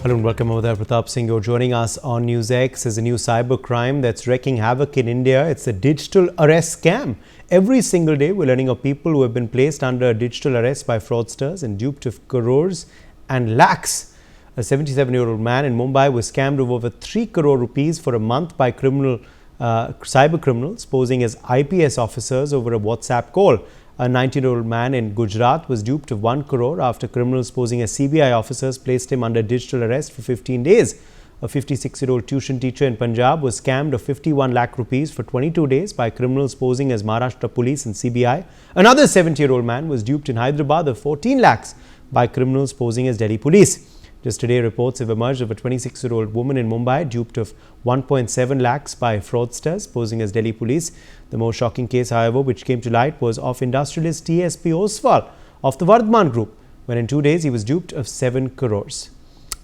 Hello and welcome over there. Pratap Singh, you're joining us on NewsX. Is a new cyber crime that's wreaking havoc in India. It's a digital arrest scam. Every single day, we're learning of people who have been placed under digital arrest by fraudsters and duped of crores and lakhs. A 77-year-old man in Mumbai was scammed of over 3 crore rupees for a month by cyber criminals posing as IPS officers over a WhatsApp call. A 19-year-old man in Gujarat was duped of 1 crore after criminals posing as CBI officers placed him under digital arrest for 15 days. A 56-year-old tuition teacher in Punjab was scammed of 51 lakh rupees for 22 days by criminals posing as Maharashtra Police and CBI. Another 70-year-old man was duped in Hyderabad of 14 lakhs by criminals posing as Delhi Police. Just today, reports have emerged of a 26-year-old woman in Mumbai duped of 1.7 lakhs by fraudsters posing as Delhi Police. The most shocking case, however, which came to light was of industrialist TSP Oswal of the Vardhman Group, when in 2 days he was duped of 7 crores.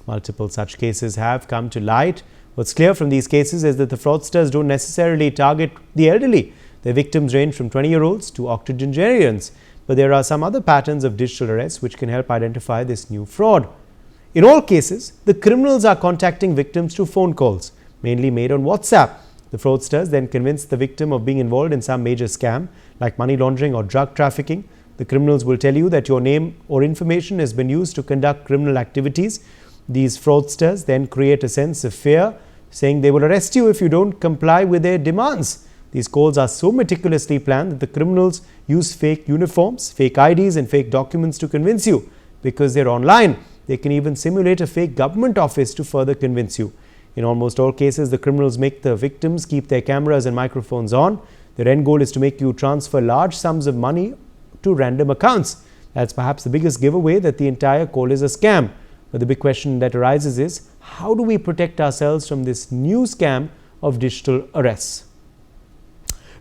Multiple such cases have come to light. What's clear from these cases is that the fraudsters don't necessarily target the elderly. Their victims range from 20-year-olds to octogenarians. But there are some other patterns of digital arrest which can help identify this new fraud. In all cases, the criminals are contacting victims through phone calls, mainly made on WhatsApp. The fraudsters then convince the victim of being involved in some major scam, like money laundering or drug trafficking. The criminals will tell you that your name or information has been used to conduct criminal activities. These fraudsters then create a sense of fear, saying they will arrest you if you don't comply with their demands. These calls are so meticulously planned that the criminals use fake uniforms, fake IDs and fake documents to convince you. Because they're online, they can even simulate a fake government office to further convince you. In almost all cases, the criminals make the victims keep their cameras and microphones on. Their end goal is to make you transfer large sums of money to random accounts. That's perhaps the biggest giveaway that the entire call is a scam. But the big question that arises is, how do we protect ourselves from this new scam of digital arrests?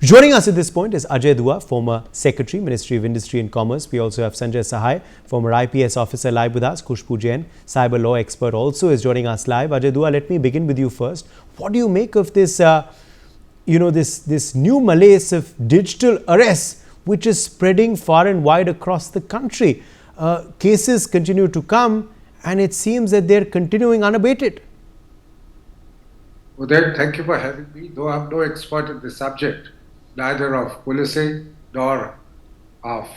Joining us at this point is Ajay Dua, former Secretary, Ministry of Industry and Commerce. We also have Sanjay Sahai, former IPS officer, live with us. Khushbu Jain, cyber law expert, also is joining us live. Ajay Dua, let me begin with you first. What do you make of this, this new malaise of digital arrests, which is spreading far and wide across the country? Cases continue to come, and it seems that they're continuing unabated. Uday, thank you for having me. Though I'm no expert in the subject, neither of policing nor of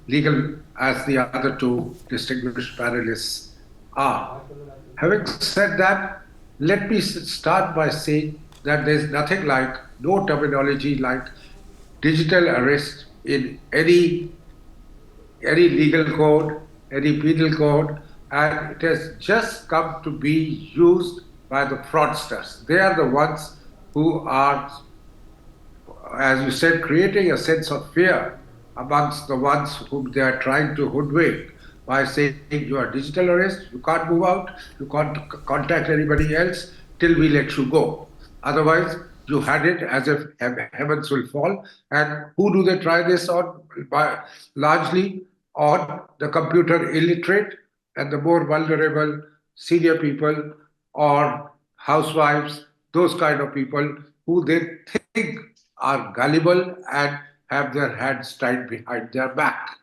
legal, as the other two distinguished panelists are. Having said that, let me start by saying that there's nothing like, no terminology like digital arrest in any legal code, any penal code, and it has just come to be used by the fraudsters. They are the ones who are, as you said, creating a sense of fear amongst the ones whom they are trying to hoodwink by saying you are digital arrest, you can't move out, you can't contact anybody else till we let you go. Otherwise, you had it as if heavens will fall. And who do they try this on? Largely on the computer illiterate and the more vulnerable senior people or housewives, those kind of people who they think are gullible and have their hands tied behind their back.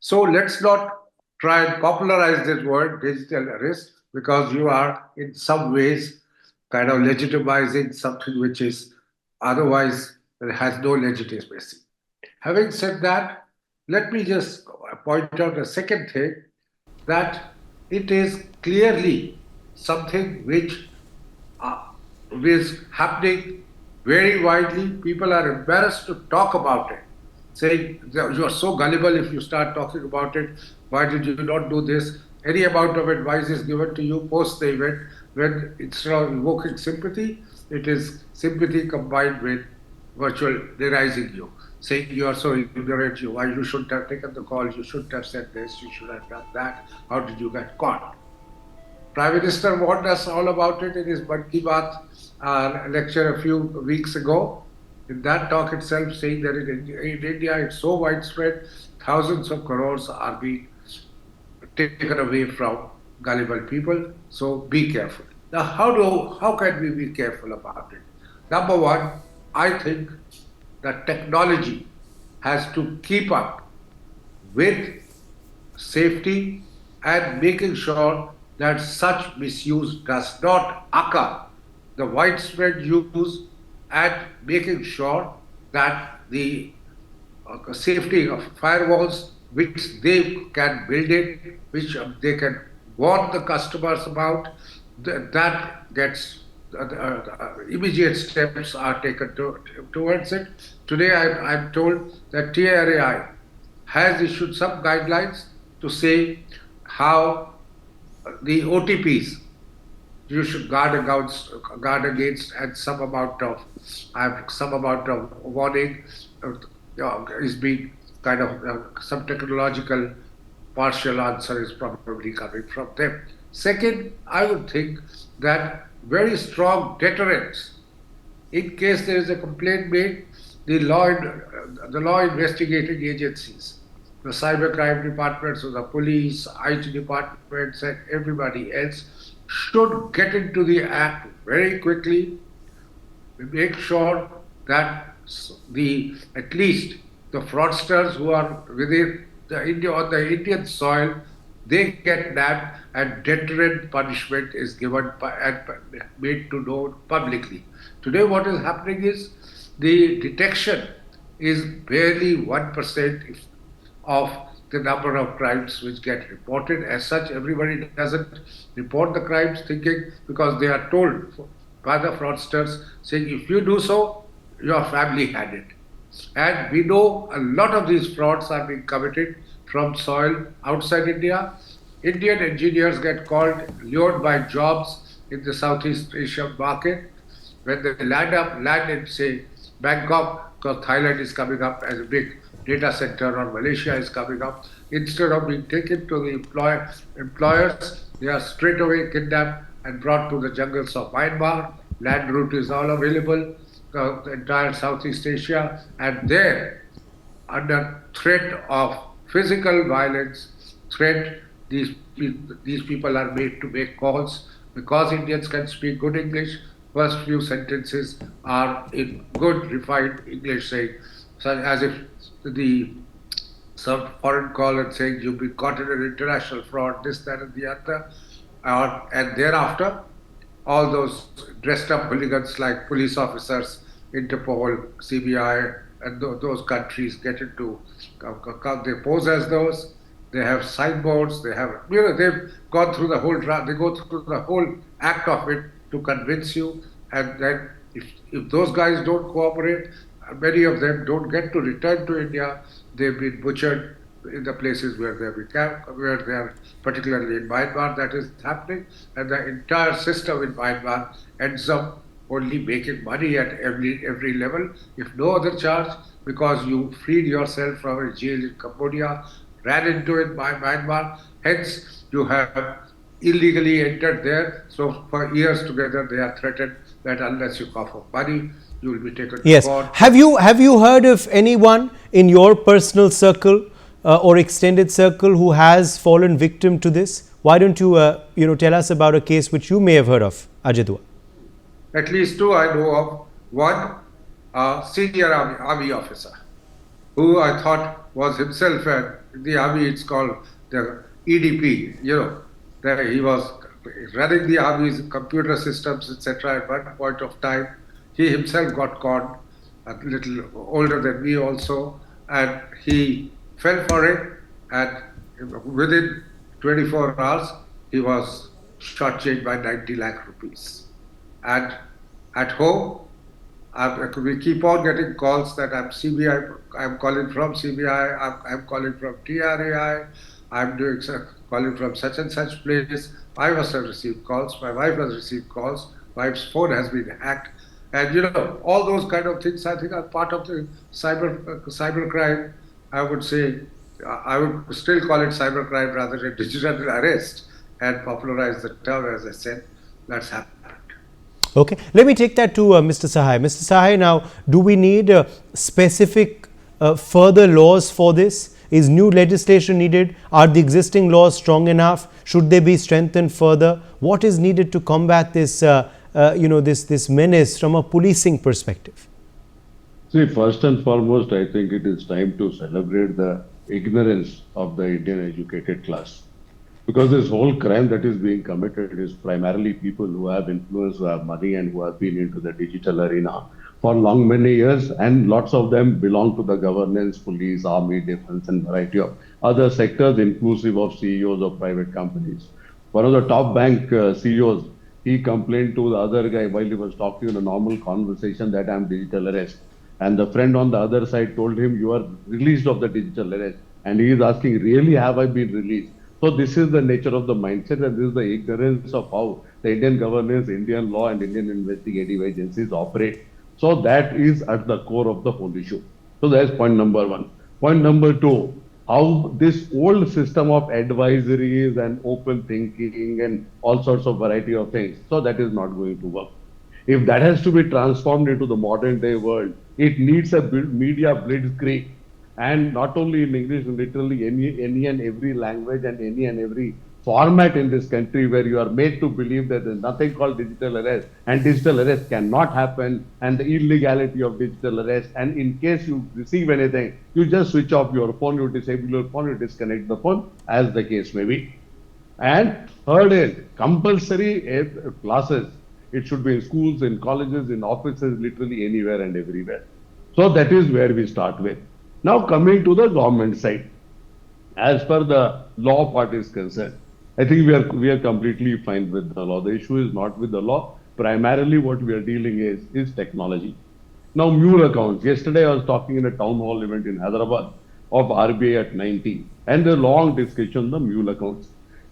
So let's not try and popularize this word digital arrest, because you are in some ways kind of legitimizing something which is otherwise has no legitimacy. Having said that, let me just point out a second thing, that it is clearly something which is happening very widely. People are embarrassed to talk about it, saying you are so gullible if you start talking about it. Why did you not do this? Any amount of advice is given to you post the event, when instead of invoking sympathy, it is sympathy combined with virtual derising you, saying you are so ignorant, you shouldn't have taken the call, you shouldn't have said this, you should have done that, how did you get caught? Prime Minister warned us all about it in his Mann Ki Baat lecture a few weeks ago. In that talk itself, saying that in India it's so widespread, thousands of crores are being taken away from gullible people. So be careful. Now, how can we be careful about it? Number one, I think that technology has to keep up with safety and making sure that such misuse does not occur. The widespread use and making sure that the safety of firewalls, which they can build it, which they can warn the customers about, that gets immediate steps are taken towards it. Today, I'm told that TRAI has issued some guidelines to say how the OTPs you should guard against, and some amount of warning is being kind of some technological partial answer is probably coming from them. Second, I would think that very strong deterrence. In case there is a complaint made, the law investigating agencies, the cybercrime departments of the police, IT departments, and everybody else should get into the act very quickly, make sure that at least the fraudsters who are within on the Indian soil, they get nabbed and deterrent punishment is given and made to know publicly. Today, what is happening is the detection is barely 1% of the number of crimes which get reported. As such, everybody doesn't report the crimes thinking, because they are told by the fraudsters saying, if you do so, your family had it. And we know a lot of these frauds are being committed from soil outside India. Indian engineers get called, lured by jobs in the Southeast Asian market. When they land in, say, Bangkok, because Thailand is coming up as a big data center, or Malaysia is coming up, instead of being taken to the employers, they are straight away kidnapped and brought to the jungles of Myanmar. Land route is all available, the entire Southeast Asia, and there, under threat of physical violence, these people are made to make calls. Because Indians can speak good English, first few sentences are in good refined English, saying, as if some foreign call and saying you've been caught in an international fraud, this, that, and the other, and thereafter, all those dressed up hooligans like police officers, Interpol, CBI, and those countries get into, they pose as those. They have signboards. They have, they've gone through the whole. They go through the whole act of it to convince you, and then if those guys don't cooperate, many of them don't get to return to India. They've been butchered in the places where they are, particularly in Myanmar, that is happening, and the entire system in Myanmar ends up only making money at every level, if no other charge, because you freed yourself from a jail in Cambodia, ran into it by Myanmar, hence you have illegally entered there. So for years together, they are threatened that unless you cough up money, you will be taken to court. Have you heard of anyone in your personal circle or extended circle who has fallen victim to this? Why don't you tell us about a case which you may have heard of, Ajitwa? At least two I know of. One, senior army officer, who I thought was himself, in the army it's called the EDP, that he was running the army's computer systems, etc. at one point of time. He himself got caught, a little older than me also, and he fell for it, and within 24 hours, he was shortchanged by 90 lakh rupees. And at home, we keep on getting calls that I'm CBI, I'm calling from CBI, I'm calling from TRAI, I'm calling from such and such place. I must have received calls, my wife has received calls, wife's phone has been hacked. And all those kind of things, I think, are part of the cybercrime. I would say, I would still call it cybercrime rather than digital arrest, and popularize the term, as I said. That's happened. Okay, let me take that to Mr. Sahai. Mr. Sahai, now, do we need specific further laws for this? Is new legislation needed? Are the existing laws strong enough? Should they be strengthened further? What is needed to combat this, this menace from a policing perspective? See, first and foremost, I think it is time to celebrate the ignorance of the Indian educated class. Because this whole crime that is being committed is primarily people who have influence, who have money, and who have been into the digital arena for long, many years. And lots of them belong to the governance, police, army, defense, and variety of other sectors, inclusive of CEOs of private companies. One of the top bank CEOs, he complained to the other guy while he was talking in a normal conversation that I'm digital arrest. And the friend on the other side told him, you are released of the digital arrest. And he is asking, really, have I been released? So this is the nature of the mindset, and this is the ignorance of how the Indian governance, Indian law, and Indian investigative agencies operate. So that is at the core of the whole issue. So that's point number one. Point number two, how this old system of advisories and open thinking and all sorts of variety of things, so that is not going to work. If that has to be transformed into the modern day world, it needs a media blitzkrieg, and not only in English, literally any and every language and any and every format in this country where you are made to believe that there's nothing called digital arrest and digital arrest cannot happen, and the illegality of digital arrest, and in case you receive anything, you just switch off your phone, you disable your phone, you disconnect the phone, as the case may be. And third is compulsory classes. It should be in schools, in colleges, in offices, literally anywhere and everywhere. So that is where we start with. Now coming to the government side, as per the law part is concerned, I think we are completely fine with the law. The issue is not with the law. Primarily, what we are dealing is technology. Now, mule accounts. Yesterday, I was talking in a town hall event in Hyderabad of RBI at 90, and a long discussion on the mule accounts.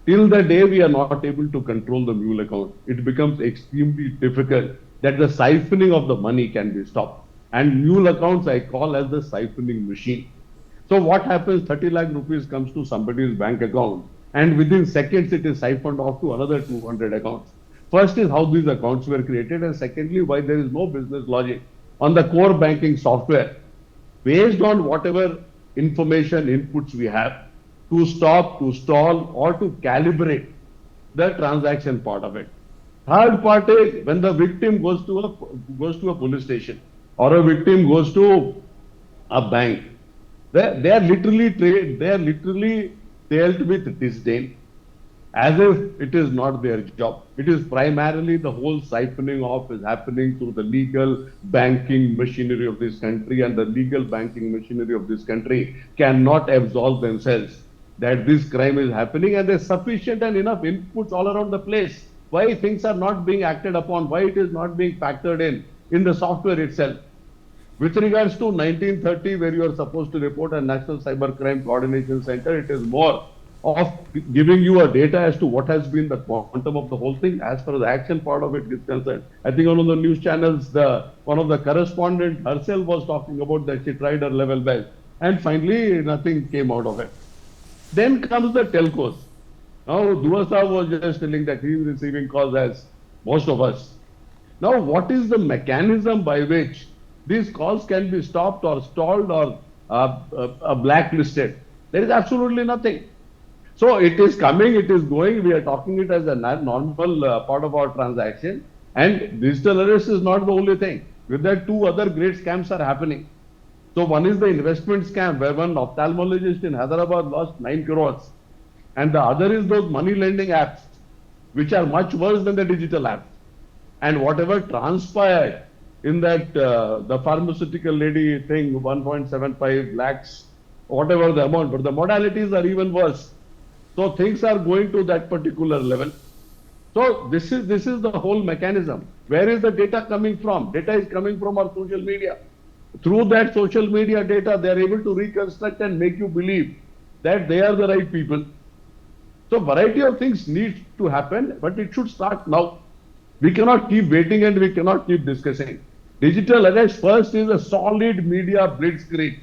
Till the day we are not able to control the mule account, it becomes extremely difficult that the siphoning of the money can be stopped. And mule accounts I call as the siphoning machine. So what happens, 30 lakh rupees comes to somebody's bank account, and within seconds it is siphoned off to another 200 accounts. First is how these accounts were created, and secondly, why there is no business logic on the core banking software based on whatever information inputs we have to stop, to stall, or to calibrate the transaction part of it. Third part is when the victim goes to a police station or a victim goes to a bank, they are literally dealt with disdain, as if it is not their job. It is primarily the whole siphoning off is happening through the legal banking machinery of this country, and the legal banking machinery of this country cannot absolve themselves that this crime is happening, and there's sufficient and enough inputs all around the place. Why things are not being acted upon, why it is not being factored in the software itself. With regards to 1930, where you are supposed to report a National Cybercrime Coordination Center, it is more of giving you a data as to what has been the quantum of the whole thing. As far as the action part of it is concerned, I think on the news channels, one of the correspondent herself was talking about that she tried her level best, and finally nothing came out of it. Then comes the telcos. Now, Dua Saab was just telling that he is receiving calls as most of us. Now, what is the mechanism by which these calls can be stopped or stalled or blacklisted? There is absolutely nothing. So it is coming, it is going, we are talking it as a normal part of our transaction, and digital arrest is not the only thing. With that, two other great scams are happening. So one is the investment scam, where one ophthalmologist in Hyderabad lost 9 crores. And the other is those money lending apps, which are much worse than the digital apps. And whatever transpired in that, the pharmaceutical lady thing, 1.75 lakhs, whatever the amount, but the modalities are even worse. So things are going to that particular level. So this is the whole mechanism. Where is the data coming from? Data is coming from our social media. Through that social media data, they are able to reconstruct and make you believe that they are the right people. So variety of things need to happen, but it should start now. We cannot keep waiting and we cannot keep discussing. Digital arrest first is a solid media blitzkrieg.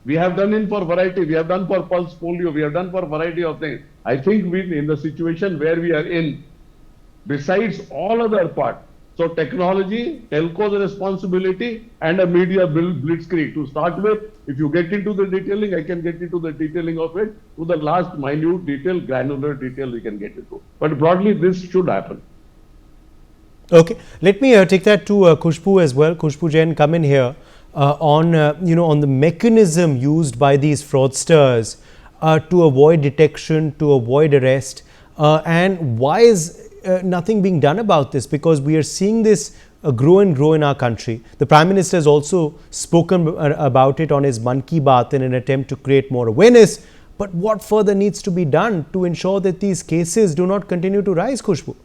We have done it for variety. We have done for pulse polio. We have done for variety of things. I think we, in the situation where we are in, besides all other parts, so technology, telco's responsibility, and a media blitzkrieg. To start with, if you get into the detailing, I can get into the detailing of it. To the last minute detail, granular detail, we can get into. But broadly, this should happen. Okay, let me take that to Khushbu as well. Khushbu Jain, come in here on on the mechanism used by these fraudsters. to avoid detection, to avoid arrest? And why is nothing being done about this? Because we are seeing this grow and grow in our country. The Prime Minister has also spoken about it on his Man Ki Baat in an attempt to create more awareness. But what further needs to be done to ensure that these cases do not continue to rise, Khushbu?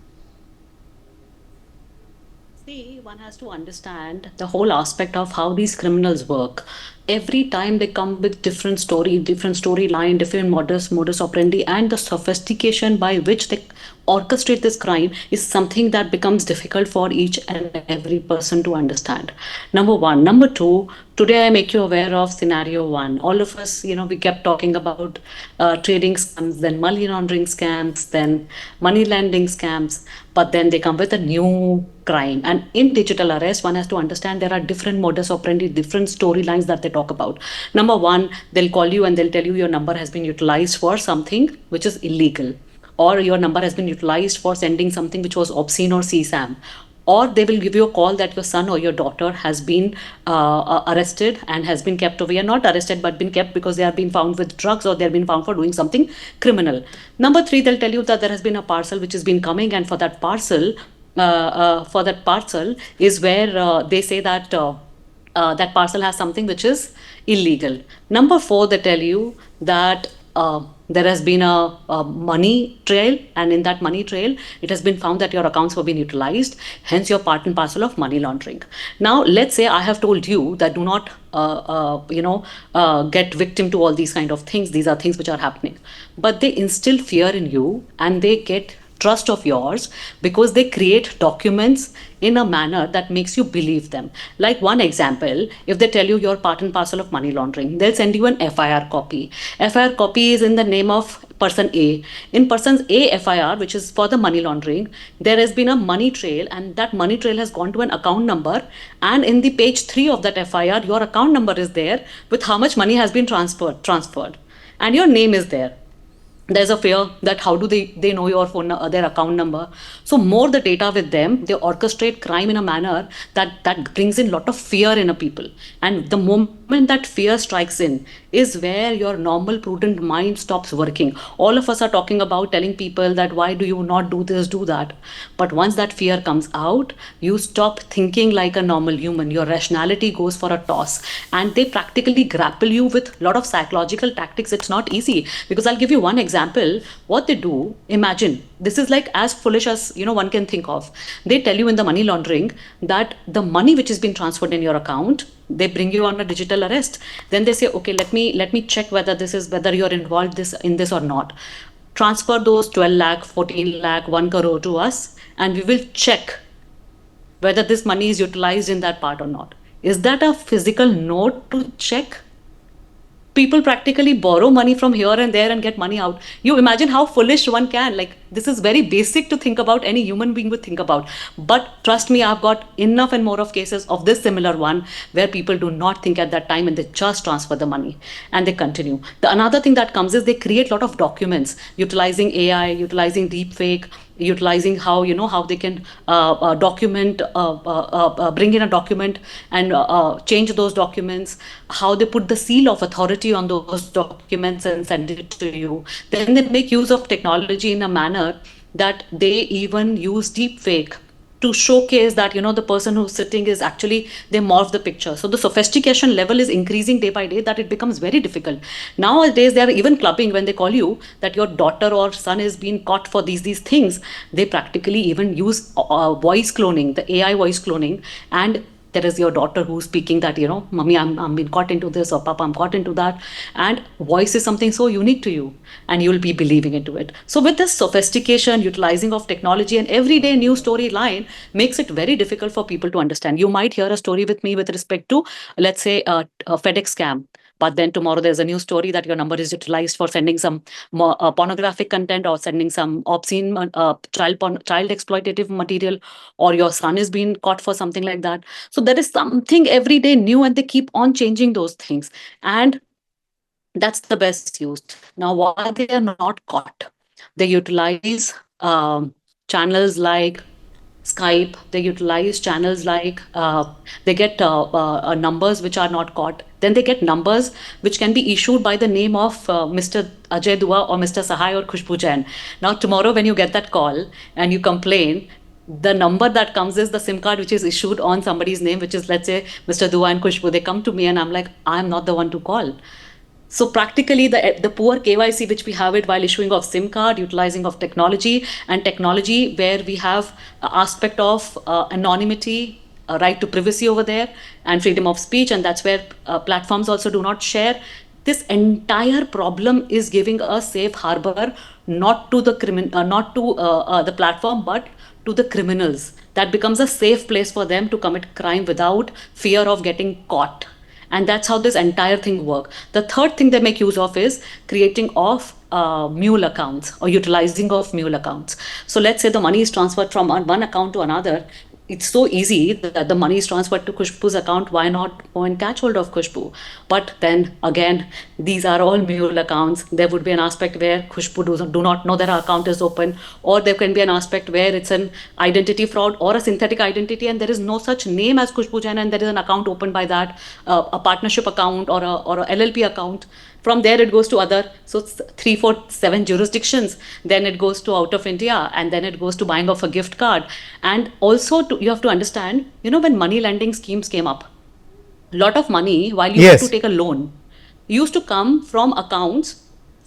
See, one has to understand the whole aspect of how these criminals work. Every time they come with different storyline, different modus operandi, and the sophistication by which they orchestrate this crime is something that becomes difficult for each and every person to understand. Number one. Number two, today I make you aware of scenario one. All of us, we kept talking about trading scams, then money laundering scams, then money lending scams, but then they come with a new crime. And in digital arrest, one has to understand there are different modus operandi, different storylines that they talk about. Number one, they'll call you and they'll tell you your number has been utilized for something which is illegal, or your number has been utilized for sending something which was obscene or CSAM, or they will give you a call that your son or your daughter has been arrested and has been kept away, not arrested but been kept because they have been found with drugs or they have been found for doing something criminal. Number three, they'll tell you that there has been a parcel which has been coming, and for that parcel is where they say that that parcel has something which is illegal. Number four, they tell you that there has been a money trail, and in that money trail, it has been found that your accounts were being utilized, hence you're part and parcel of money laundering. Now, let's say I have told you that do not, get victim to all these kind of things. These are things which are happening, but they instill fear in you, and they get trust of yours because they create documents in a manner that makes you believe them. Like one example, if they tell you you're part and parcel of money laundering, they'll send you an FIR copy. FIR copy is in the name of person A. In person A FIR, which is for the money laundering, there has been a money trail, and that money trail has gone to an account number. And in the page 3 of that FIR, your account number is there with how much money has been transferred, and your name is there. There's a fear that how do they know your phone, their account number. So more the data with them, they orchestrate crime in a manner that brings in a lot of fear in a people. And the moment that fear strikes in is where your normal prudent mind stops working. All of us are talking about telling people that why do you not do this, do that. But once that fear comes out, you stop thinking like a normal human. Your rationality goes for a toss, and they practically grapple you with a lot of psychological tactics. It's not easy, because I'll give you one example. What they do, imagine, this is like as foolish as one can think of. They tell you in the money laundering that the money which has been transferred in your account, they bring you on a digital arrest. Then they say, okay, let me check whether you're involved in this or not. Transfer those 12 lakh, 14 lakh, 1 crore to us, and we will check whether this money is utilized in that part or not. Is that a physical note to check? People practically borrow money from here and there and get money out. You imagine how foolish one can. Like, this is very basic to think about, any human being would think about. But trust me, I've got enough and more of cases of this similar one where people do not think at that time and they just transfer the money and they continue. The another thing that comes is they create a lot of documents utilizing AI, utilizing deepfake, utilizing how they can document, bring in a document and change those documents, how they put the seal of authority on those documents and send it to you. Then they make use of technology in a manner that they even use deepfake to showcase that the person who's sitting is actually, they morph the picture. So the sophistication level is increasing day by day, that it becomes very difficult. Nowadays they are even clubbing when they call you that your daughter or son is being caught for these things. They practically even use voice cloning, the AI voice cloning, and there is your daughter who's speaking that, mommy, I'm been caught into this, or papa, I'm caught into that. And voice is something so unique to you, and you'll be believing into it. So with this sophistication, utilizing of technology and everyday news storyline makes it very difficult for people to understand. You might hear a story with me with respect to, let's say, a FedEx scam. But then tomorrow there's a new story that your number is utilized for sending some more, pornographic content, or sending some obscene child exploitative material, or your son is being caught for something like that. So there is something every day new, and they keep on changing those things. And that's the best used. Now, why they are not caught? They utilize channels like Skype, they utilize channels like they get numbers which are not caught. Then they get numbers which can be issued by the name of Mr. Ajay Dua or Mr. Sahai or Khushbu Jain. Now tomorrow when you get that call and you complain, the number that comes is the SIM card which is issued on somebody's name, which is, let's say, Mr. Dua and Khushbu. They come to me and I'm like, I'm not the one to call. So practically the poor KYC which we have it while issuing of SIM card, utilizing of technology, and technology where we have aspect of anonymity, right to privacy over there, and freedom of speech, and that's where platforms also do not share. This entire problem is giving a safe harbor not to the the platform, but to the criminals. That becomes a safe place for them to commit crime without fear of getting caught. And that's how this entire thing works. The third thing they make use of is creating of mule accounts or utilizing of mule accounts. So let's say the money is transferred from one account to another. It's so easy that the money is transferred to Khushbu's account. Why not go and catch hold of Khushbu? But then again, these are all mule accounts. There would be an aspect where Khushbu do not know that her account is open, or there can be an aspect where it's an identity fraud or a synthetic identity, and there is no such name as Khushbu Jain, and there is an account opened by that, a partnership account or a LLP account. From there it goes to other, so 3, 4, 7 jurisdictions. Then it goes to out of India, and then it goes to buying of a gift card. And also you have to understand, when money lending schemes came up, a lot of money, while you had to take a loan, used to come from accounts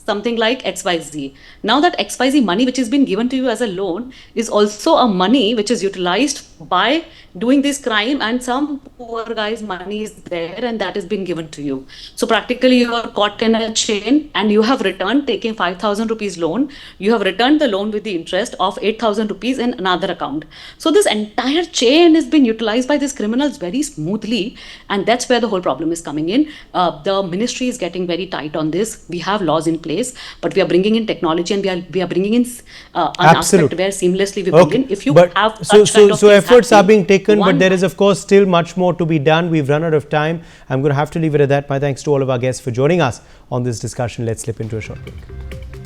something like XYZ. Now that XYZ money which has been given to you as a loan is also a money which is utilized by doing this crime, and some poor guy's money is there and that has been given to you. So practically you are caught in a chain, and you have returned taking 5,000 rupees loan. You have returned the loan with the interest of 8,000 rupees in another account. So this entire chain has been utilized by these criminals very smoothly, and that's where the whole problem is coming in. The ministry is getting very tight on this. We have laws in place, but we are bringing in technology, and we are bringing in an aspect where seamlessly we bring in. If you have such kind of efforts are being taken, but there is of course still much more to be done. We've run out of time. I'm going to have to leave it at that. My thanks to all of our guests for joining us on this discussion. Let's slip into a short break.